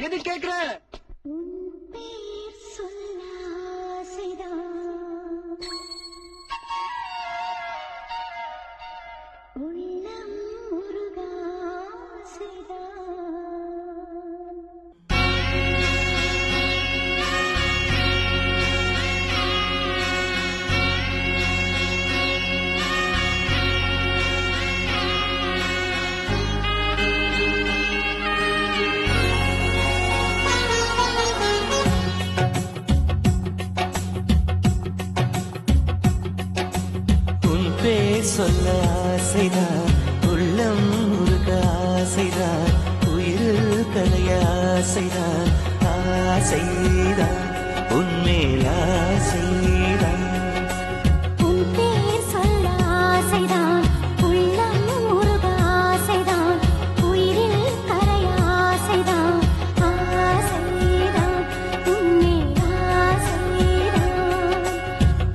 எது கேக்குற? சொல்ல ஆசைதான், உள்ளம் முருக ஆசைதான், உயிரில் கலைய ஆசைதான், ஆசைதான் உன்மேல் ஆசைதான். உன் பேர் சொல்ல ஆசைதான், உள்ளம் முருக ஆசைதான், உயிரில் கலைய ஆசைதான், ஆசைதான் உன்மேல் ஆசைதான்.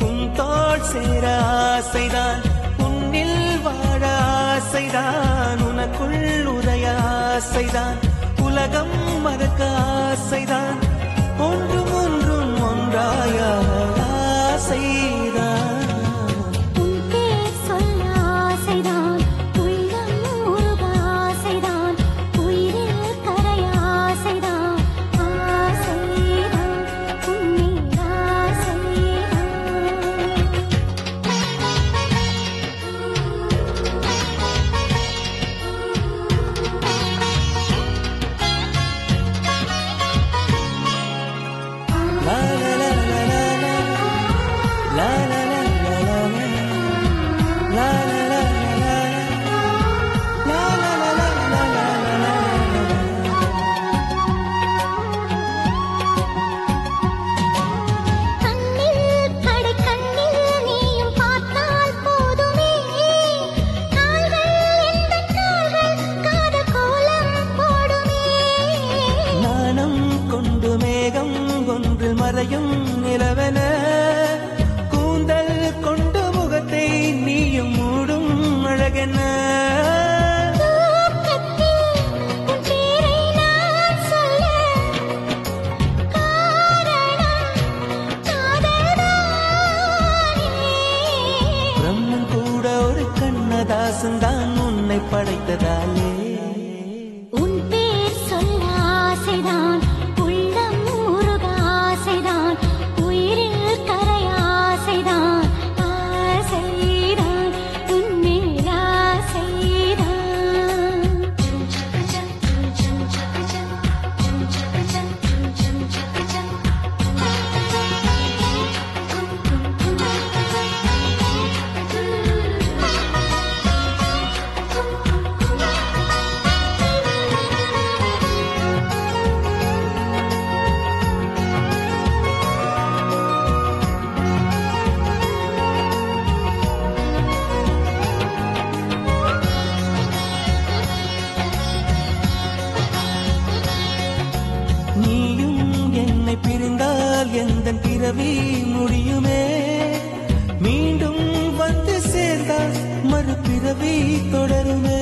உன் தோள் சேர ஆசைதான், ஆசைதான் உனக்குள் உரைய ஆசைதான், உலகம் மறக்க ஆசைதான், ஒன்றும் ஒன்றும் ஒன்றாய ஆசைதான். உன் பேர் சொல்ல ஆசைதான், உள்ளம் முருக ஆசைதான், உயிரில் கரைய ஆசைதான், ஆசைதான் உன்மேல் ஆசைதான். மறையும் நிலவென கூந்தல் கொண்டு முகத்தை நீயும் மூடும் அழகென. பிரம்மன் கூட ஒரு கண்ணதாசன் தான் உன்னை படைத்ததாலே. உன் பேர் சொல்ல ஆசைதான், உயிரில் கரைய ஆசைதான், ஆசைதான் உன்மேல் ஆசைதான். பிரிந்தால் எந்த பிறவி முடியுமே, மீண்டும் வந்து சேர்ந்தால் மறுபிறவி தொடருமே.